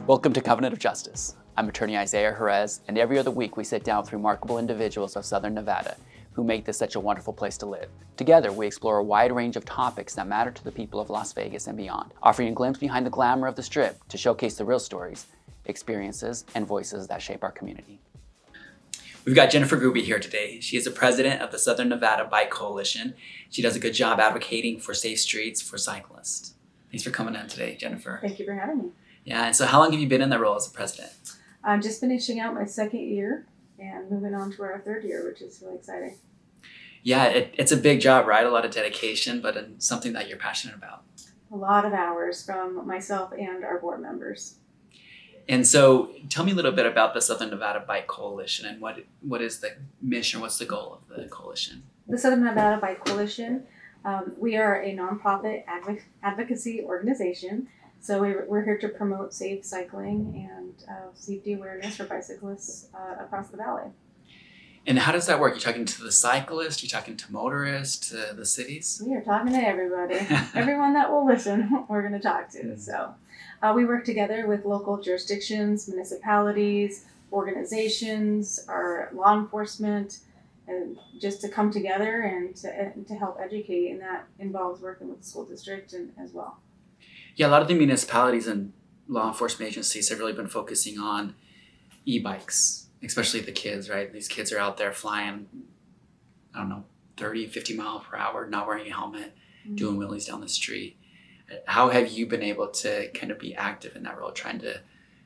Welcome to Covenant of Justice. I'm attorney Isaiah Jerez, and every other week we sit down with remarkable individuals of Southern Nevada who make this such a wonderful place to live. Together, we explore a wide range of topics that matter to the people of Las Vegas and beyond, offering a glimpse behind the glamour of the Strip to showcase the real stories, experiences, and voices that shape our community. We've got Jennifer Grube here today. She is the president of the Southern Nevada Bike Coalition. She does a good job advocating for safe streets for cyclists. Thanks for coming in today, Jennifer. Thank you for having me. Yeah, and so how long have you been in that role as the president? I'm just finishing out my second year and moving on to our third year, which is really exciting. Yeah, it's a big job, right? A lot of dedication, but something that you're passionate about. A lot of hours from myself and our board members. And so tell me a little bit about the Southern Nevada Bike Coalition and what is the mission, what's the goal of the coalition? The Southern Nevada Bike Coalition, we are a nonprofit advocacy organization. So we're here to promote safe cycling and safety awareness for bicyclists across the valley. And how does that work? You're talking to the cyclists, you're talking to motorists, to the cities? We are talking to everybody. Everyone that will listen, we're going to talk to. So we work together with local jurisdictions, municipalities, organizations, our law enforcement, and just to come together and to help educate. And that involves working with the school district as well. Yeah, a lot of the municipalities and law enforcement agencies have really been focusing on e-bikes, especially the kids, right? These kids are out there flying, 30, 50 miles per hour, not wearing a helmet, doing wheelies down the street. How have you been able to kind of be active in that role, trying to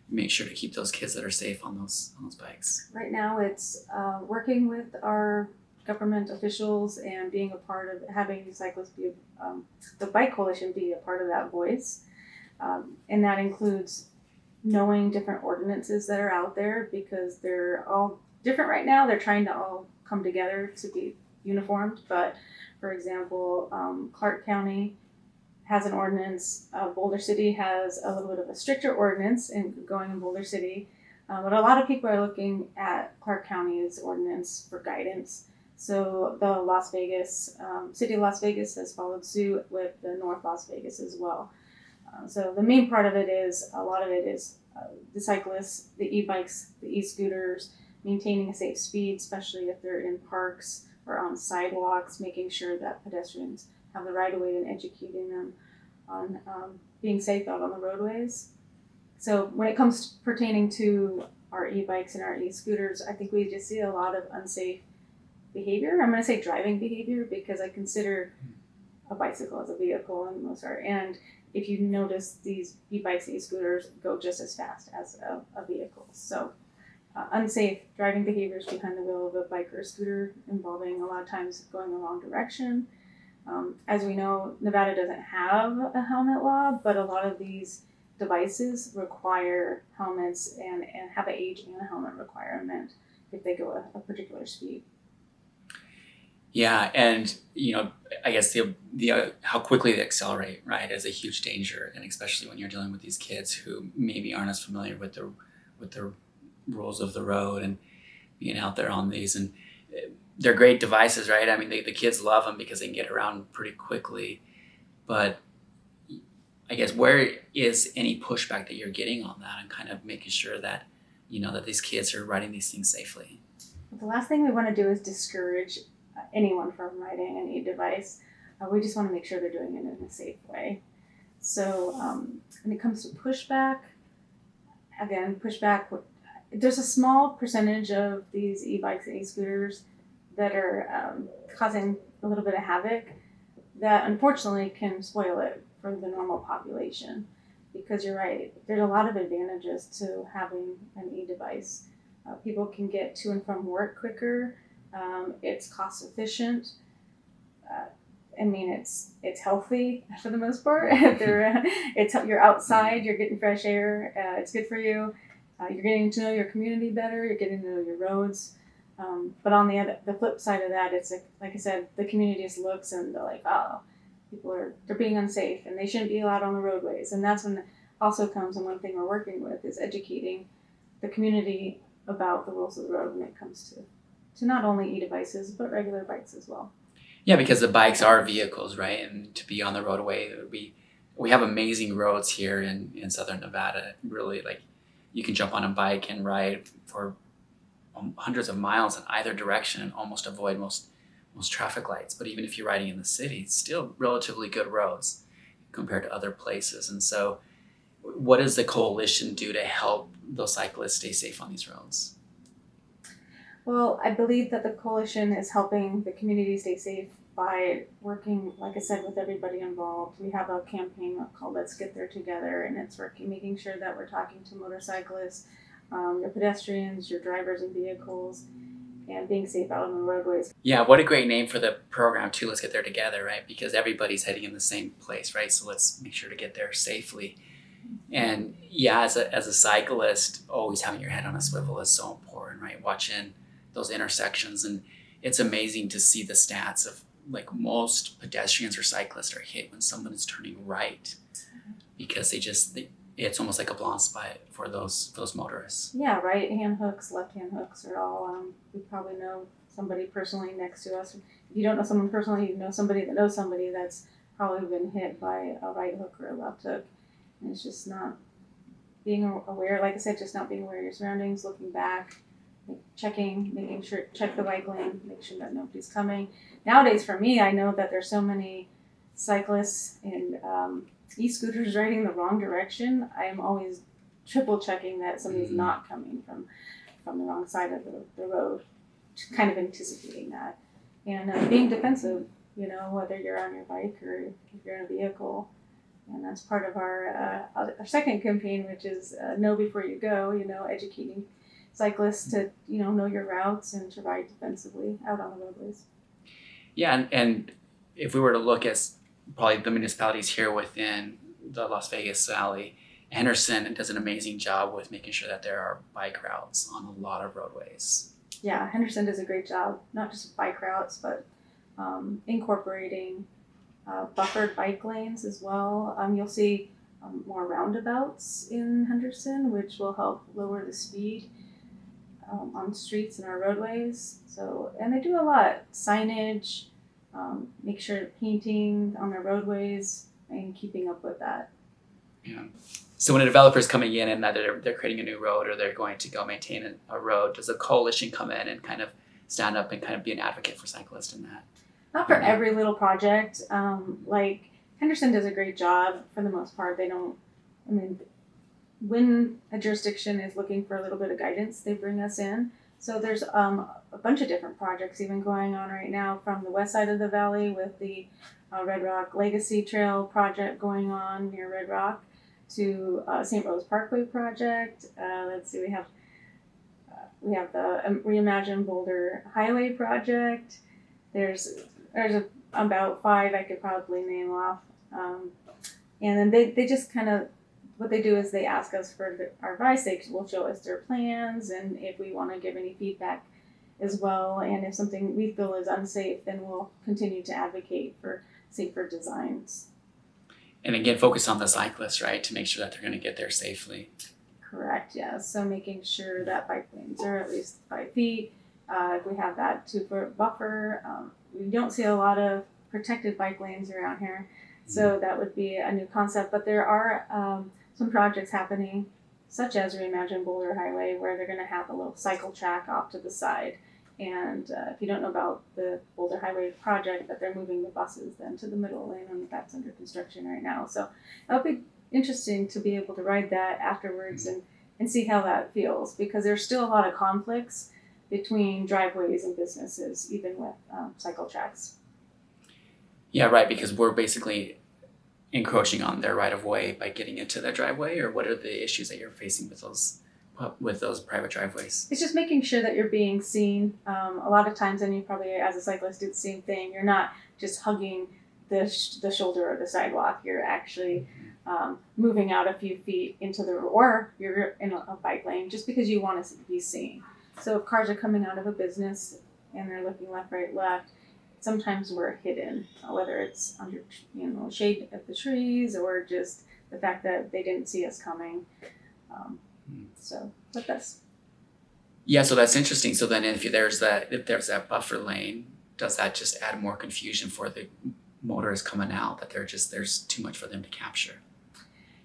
make sure to keep those kids that are safe on those bikes? Right now it's working with our government officials and being a part of having the cyclists be, the Bike Coalition be a part of that voice. And that includes knowing different ordinances that are out there because they're all different right now. They're trying to all come together to be uniformed. But for example, Clark County has an ordinance. Boulder City has a little bit of a stricter ordinance going in Boulder City. But a lot of people are looking at Clark County's ordinance for guidance. So the Las Vegas, City of Las Vegas has followed suit with the North Las Vegas as well. So the main part of it is, a lot of it is the cyclists, the e-bikes, the e-scooters, maintaining a safe speed, especially if they're in parks or on sidewalks, making sure that pedestrians have the right of way and educating them on being safe out on the roadways. So when it comes to pertaining to our e-bikes and our e-scooters, I think we just see a lot of unsafe behavior. I'm going to say driving behavior because I consider a bicycle as a vehicle in most part. And if you notice, these e-bikes and e-scooters go just as fast as a vehicle. So unsafe driving behaviors behind the wheel of a bike or a scooter involving a lot of times going the wrong direction. As we know, Nevada doesn't have a helmet law, but a lot of these devices require helmets and have an age and a helmet requirement if they go a particular speed. Yeah, and I guess the how quickly they accelerate, right, is a huge danger, and especially when you're dealing with these kids who maybe aren't as familiar with the rules of the road and being out there on these. And they're great devices, right? I mean, the kids love them because they can get around pretty quickly. But I guess where is any pushback that you're getting on that and kind of making sure that that these kids are riding these things safely? The last thing we want to do is discourage anyone from riding an e-device. We just want to make sure they're doing it in a safe way. So when it comes to pushback, there's a small percentage of these e-bikes and e-scooters that are causing a little bit of havoc that unfortunately can spoil it for the normal population. Because you're right, there's a lot of advantages to having an e-device. People can get to and from work quicker. It's cost efficient. It's healthy for the most part. You're outside, you're getting fresh air. It's good for you. You're getting to know your community better. You're getting to know your roads. But on the flip side of that, it's like I said, the community just looks and they're like, oh, they're being unsafe and they shouldn't be allowed on the roadways. And that's when it also comes, and one thing we're working with is educating the community about the rules of the road when it comes to not only e-devices, but regular bikes as well. Yeah, because the bikes are vehicles, right? And to be on the roadway, we have amazing roads here in Southern Nevada. Really, like you can jump on a bike and ride for hundreds of miles in either direction and almost avoid most traffic lights. But even if you're riding in the city, it's still relatively good roads compared to other places. And so what does the coalition do to help those cyclists stay safe on these roads? Well, I believe that the coalition is helping the community stay safe by working, like I said, with everybody involved. We have a campaign called Let's Get There Together, and it's working, making sure that we're talking to motorcyclists, your pedestrians, your drivers and vehicles, and being safe out on the roadways. Yeah, what a great name for the program too. Let's Get There Together, right? Because everybody's heading in the same place, right? So let's make sure to get there safely. And yeah, as a cyclist, always having your head on a swivel is so important, right? Watching those intersections, and it's amazing to see the stats of like most pedestrians or cyclists are hit when someone is turning right, because it's almost like a blind spot for those motorists. Yeah, right hand hooks, left hand hooks are all, we probably know somebody personally next to us. If you don't know someone personally, you know somebody that knows somebody that's probably been hit by a right hook or a left hook. And it's just not being aware, like I said, just not being aware of your surroundings, looking back, checking, making sure, check the bike lane, make sure that nobody's coming. Nowadays, for me, I know that there's so many cyclists and e-scooters riding the wrong direction. I am always triple checking that somebody's not coming from the wrong side of the road, kind of anticipating that. And being defensive, whether you're on your bike or if you're in a vehicle. And that's part of our second campaign, which is Know Before You Go, educating cyclists to, know your routes and to ride defensively out on the roadways. Yeah, and if we were to look at probably the municipalities here within the Las Vegas Valley, Henderson does an amazing job with making sure that there are bike routes on a lot of roadways. Yeah, Henderson does a great job, not just bike routes, but incorporating buffered bike lanes as well. You'll see more roundabouts in Henderson, which will help lower the speed on streets and our roadways. So, and they do a lot, signage, make sure painting on the roadways and keeping up with that. Yeah. So when a developer is coming in and either they're creating a new road or they're going to go maintain a road, does a coalition come in and kind of stand up and kind of be an advocate for cyclists in that? Not for every little project. Like Henderson does a great job for the most part. When a jurisdiction is looking for a little bit of guidance, they bring us in. So there's a bunch of different projects even going on right now from the west side of the valley with the Red Rock Legacy Trail project going on near Red Rock to St. Rose Parkway project. Let's see, we have the Reimagine Boulder Highway project. There's about 5 I could probably name off. And then they just kind of, what they do is they ask us for our advice. They will show us their plans and if we want to give any feedback as well. And if something we feel is unsafe, then we'll continue to advocate for safer designs. And again, focus on the cyclists, right? To make sure that they're going to get there safely. Correct, yeah. So making sure that bike lanes are at least 5 feet. If we have that 2-foot buffer, we don't see a lot of protected bike lanes around here. So that would be a new concept. But there are some projects happening, such as Reimagine Boulder Highway, where they're going to have a little cycle track off to the side. And if you don't know about the Boulder Highway project, that they're moving the buses then to the middle lane, and that's under construction right now. So it'll be interesting to be able to ride that afterwards and see how that feels, because there's still a lot of conflicts between driveways and businesses, even with cycle tracks. Yeah, right, because we're basically encroaching on their right of way by getting into their driveway, or what are the issues that you're facing with those private driveways? It's just making sure that you're being seen. A lot of times, and you probably as a cyclist do the same thing, you're not just hugging the shoulder of the sidewalk. You're actually moving out a few feet into or you're in a bike lane just because you want to be seen. So if cars are coming out of a business and they're looking left, right, left, sometimes we're hidden, whether it's under shade of the trees or just the fact that they didn't see us coming. But that's. Yeah, so that's interesting. So then if there's that buffer lane, does that just add more confusion for the motorists coming out, that there's too much for them to capture?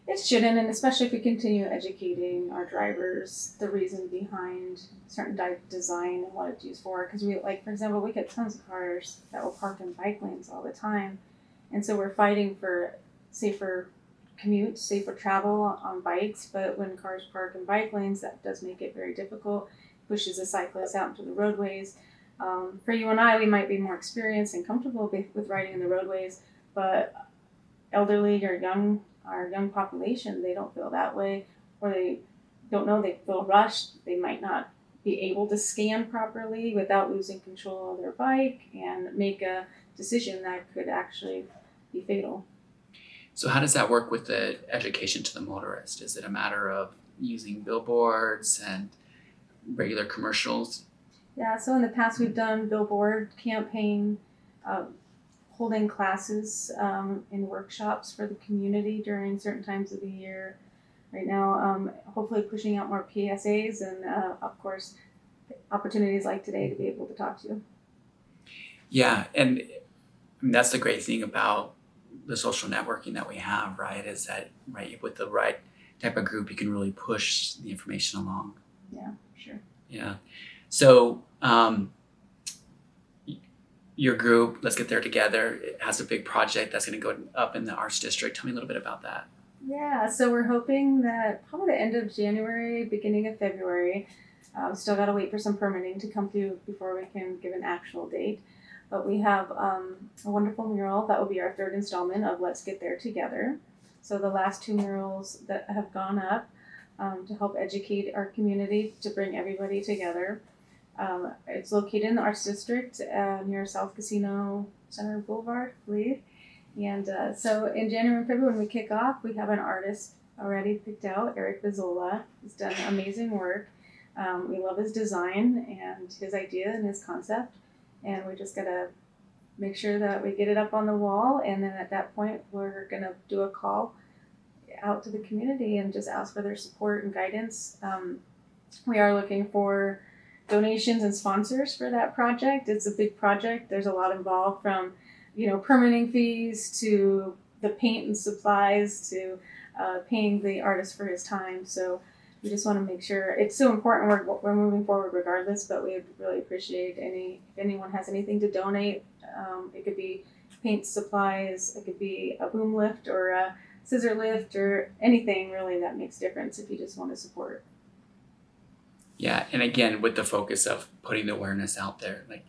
It shouldn't, and especially if we continue educating our drivers the reason behind certain design and what it's used for. Because we, like, for example, we get tons of cars that will park in bike lanes all the time, and so we're fighting for safer commute, safer travel on bikes. But when cars park in bike lanes, that does make it very difficult. Pushes the cyclists out into the roadways. For you and I, we might be more experienced and comfortable with riding in the roadways, but elderly or our young population, they don't feel that way, or they don't know, they feel rushed. They might not be able to scan properly without losing control of their bike and make a decision that could actually be fatal. So how does that work with the education to the motorist? Is it a matter of using billboards and regular commercials? Yeah, so in the past we've done billboard campaign, holding classes and workshops for the community during certain times of the year. Right now, hopefully pushing out more PSAs and, of course, opportunities like today to be able to talk to you. Yeah, and I mean, that's the great thing about the social networking that we have, right? Is that, right, with the right type of group, you can really push the information along. Yeah, sure. Yeah. So, your group, Let's Get There Together, it has a big project that's going to go up in the Arts District. Tell me a little bit about that. Yeah, so we're hoping that probably the end of January, beginning of February. Still got to wait for some permitting to come through before we can give an actual date. But we have a wonderful mural that will be our third installment of Let's Get There Together. So the last two murals that have gone up to help educate our community, to bring everybody together. It's located in the Arts District near South Casino Center Boulevard, I believe. And so in January and February, when we kick off, we have an artist already picked out, Eric Bizzola. He's done amazing work. We love his design and his idea and his concept. And we just got to make sure that we get it up on the wall. And then at that point, we're going to do a call out to the community and just ask for their support and guidance. We are looking for donations and sponsors for that project. It's a big project. There's a lot involved, from permitting fees to the paint and supplies to paying the artist for his time. So we just want to make sure it's so important. We're moving forward regardless, but we would really appreciate if anyone has anything to donate. It could be paint supplies, it could be a boom lift or a scissor lift or anything really that makes a difference if you just want to support. Yeah, and again, with the focus of putting the awareness out there, like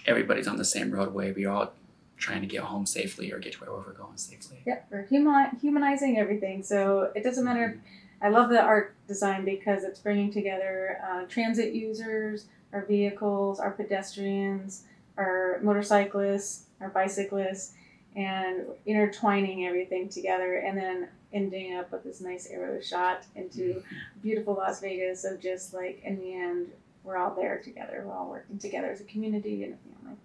everybody's on the same roadway. We're all trying to get home safely or get to where we're going safely. Yep, we're humanizing everything. So it doesn't matter. I love the art design because it's bringing together transit users, our vehicles, our pedestrians, our motorcyclists, our bicyclists, and intertwining everything together, and then ending up with this nice aerial shot into beautiful Las Vegas of just like, in the end, we're all there together. We're all working together as a community and a family.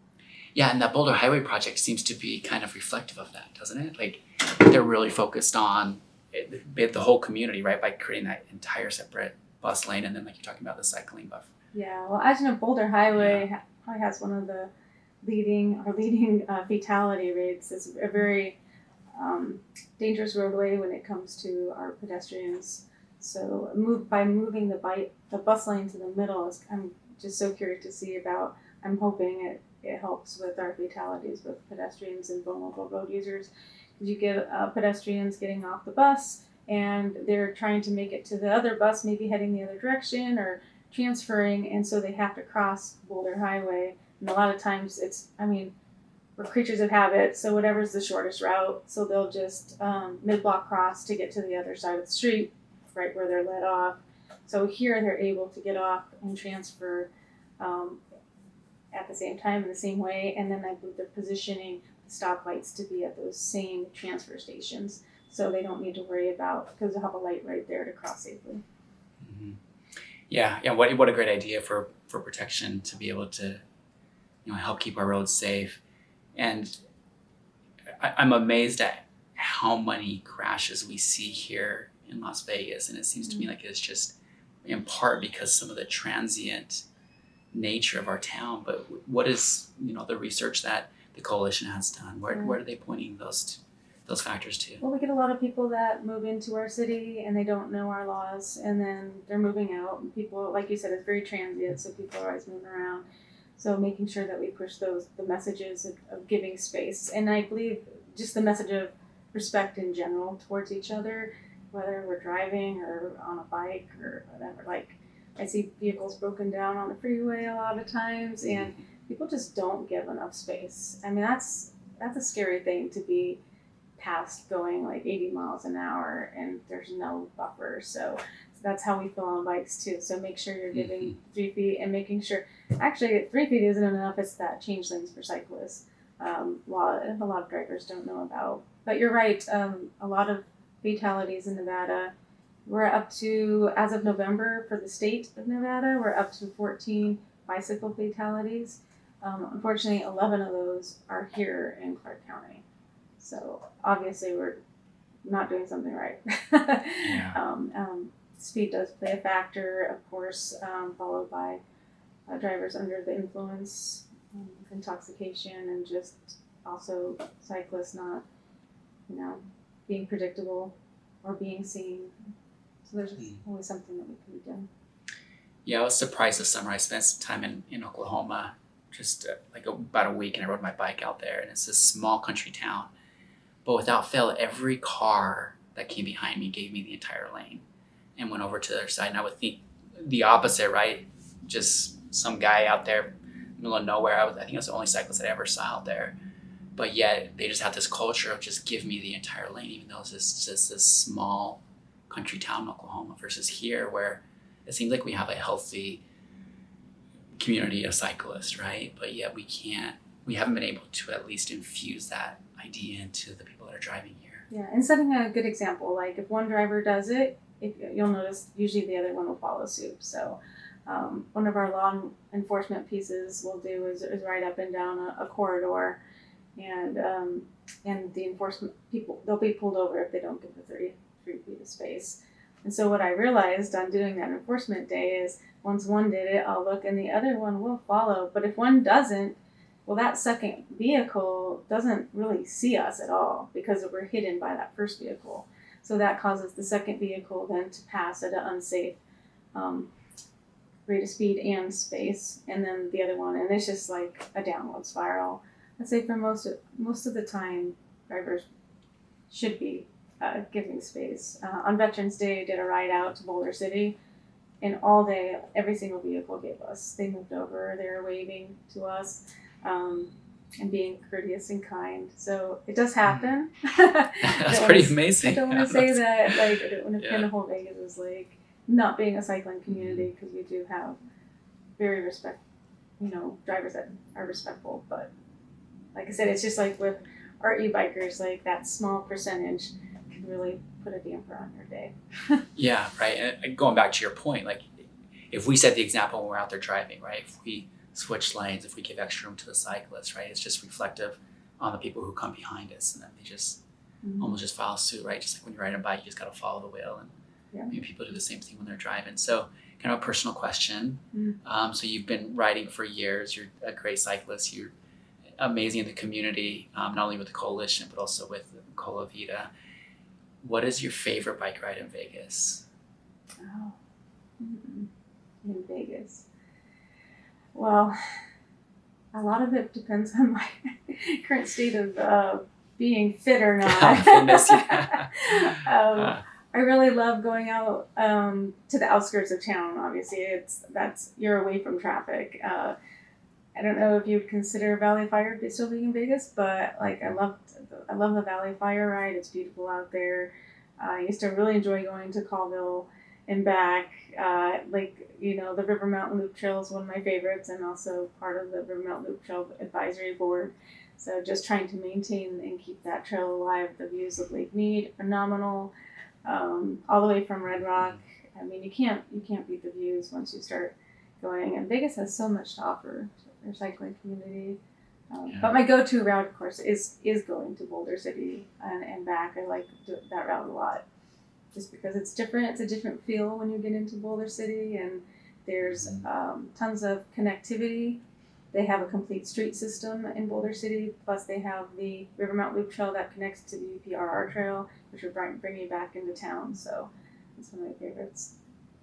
Yeah, and that Boulder Highway project seems to be kind of reflective of that, doesn't it? Like, they're really focused on the whole community, right, by creating that entire separate bus lane, and then like you're talking about the cycling buffer. Yeah, well, as you know, Boulder Highway probably has one of the leading fatality rates. It's a very dangerous roadway when it comes to our pedestrians. So by moving the bus lane to the middle, I'm just so curious to see about. I'm hoping it helps with our fatalities with pedestrians and vulnerable road users. You get pedestrians getting off the bus and they're trying to make it to the other bus, maybe heading the other direction or transferring, and so they have to cross Boulder Highway. And a lot of times we're creatures of habit, so whatever's the shortest route, so they'll just mid-block cross to get to the other side of the street, right where they're let off. So here they're able to get off and transfer at the same time in the same way, and then I believe they're positioning the stoplights to be at those same transfer stations, so they don't need to worry about, because they'll have a light right there to cross safely. Mm-hmm. Yeah. What a great idea for protection, to be able to help keep our roads safe. And I'm amazed at how many crashes we see here in Las Vegas, and it seems to me like it's just in part because some of the transient nature of our town. But what is the research that the coalition has done? Where are they pointing those those factors too. Well, we get a lot of people that move into our city and they don't know our laws, and then they're moving out. And people, like you said, it's very transient, so people are always moving around. So making sure that we push the messages of giving space, and I believe just the message of respect in general towards each other, whether we're driving or on a bike or whatever. Like, I see vehicles broken down on the freeway a lot of times, and people just don't give enough space. I mean, that's a scary thing to be past going like 80 miles an hour and there's no buffer. So that's how we feel on bikes too. So make sure you're giving 3 feet, and making sure, actually 3 feet isn't enough. It's that change lanes for cyclists. A lot of drivers don't know about. But you're right. A lot of fatalities in Nevada. We're up to, as of November for the state of Nevada, we're up to 14 bicycle fatalities. Unfortunately, 11 of those are here in Clark County. So obviously we're not doing something right. Yeah. Speed does play a factor, of course, followed by drivers under the influence, intoxication, and just also cyclists not, being predictable or being seen. So there's always something that we can be doing. Yeah, I was surprised this summer. I spent some time in Oklahoma, just like about a week, and I rode my bike out there. And it's this small country town. But without fail, every car that came behind me gave me the entire lane and went over to the other side. And I would think the opposite, right? Just some guy out there in the middle of nowhere. I think it was the only cyclist that I ever saw out there. But yet they just have this culture of just give me the entire lane, even though it's just this small country town in Oklahoma, versus here where it seems like we have a healthy community of cyclists, right? But yet we haven't been able to at least infuse that idea into the people that are driving here. Yeah, and setting a good example. Like if one driver does it, you'll notice usually the other one will follow suit. So one of our law enforcement pieces we'll do is ride up and down a corridor, and the enforcement people, they'll be pulled over if they don't give the 3 feet of space. And so what I realized on doing that enforcement day is once one did it, I'll look and the other one will follow. But if one doesn't, well, that second vehicle doesn't really see us at all because we're hidden by that first vehicle. So that causes the second vehicle then to pass at an unsafe rate of speed and space, and then the other one, and it's just like a downward spiral. I'd say for most of the time, drivers should be giving space. On Veterans Day, I did a ride out to Boulder City, and all day, every single vehicle gave us. They moved over, they were waving to us. And being courteous and kind. So it does happen. That's pretty amazing. I don't want to say that, like, I don't want to pin the whole Vegas as like not being a cycling community, because we do have very drivers that are respectful. But like I said, it's just like with our e-bikers, like that small percentage can really put a damper on your day. Yeah, right. And going back to your point, like if we set the example when we're out there driving, right? If we switch lanes, if we give extra room to the cyclists, right? It's just reflective on the people who come behind us, and then they just almost just follow suit, right? Just like when you're riding a bike, you just got to follow the wheel, and maybe people do the same thing when they're driving. So kind of a personal question. So you've been riding for years. You're a great cyclist. You're amazing in the community, not only with the coalition, but also with Cola Vida. What is your favorite bike ride in Vegas? Oh, in Vegas. Well, a lot of it depends on my current state of being fit or not. Fitness, yeah. I really love going out to the outskirts of town. Obviously, you're away from traffic. I don't know if you'd consider Valley Fire still being in Vegas, but like I love the Valley Fire ride. It's beautiful out there. I used to really enjoy going to Colville and back. The River Mountain Loop Trail is one of my favorites, and also part of the River Mountain Loop Trail Advisory Board. So just trying to maintain and keep that trail alive. The views of Lake Mead, phenomenal. All the way from Red Rock. I mean, you can't beat the views once you start going. And Vegas has so much to offer to their cycling community. But my go-to route, of course, is going to Boulder City and back. I like that route a lot, just because it's different. It's a different feel when you get into Boulder City, and there's tons of connectivity They have a complete street system in Boulder City, plus they have the Rivermount Loop Trail that connects to the UPRR Trail, which will bring you back into town. So it's one of my favorites.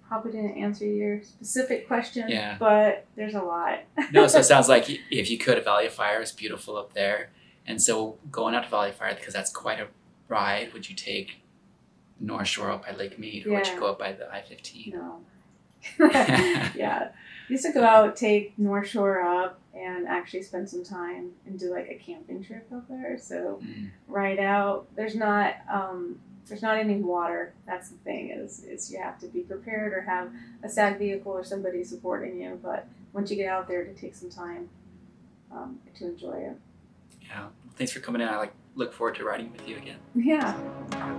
Probably didn't answer your specific question, Yeah. but there's a lot. No, so it sounds like if you could, Valley of Fire is beautiful up there. And so going out to Valley of Fire, because that's quite a ride, would you take North Shore up by Lake Mead, or would you Yeah. go up by the I-15? No. Yeah. Used to go out, take North Shore up, and actually spend some time and do like a camping trip up there. So ride out. There's not any water. That's the thing is you have to be prepared or have a SAG vehicle or somebody supporting you. But once you get out there, to take some time to enjoy it. Yeah. Thanks for coming in. I look forward to riding with you again. Yeah.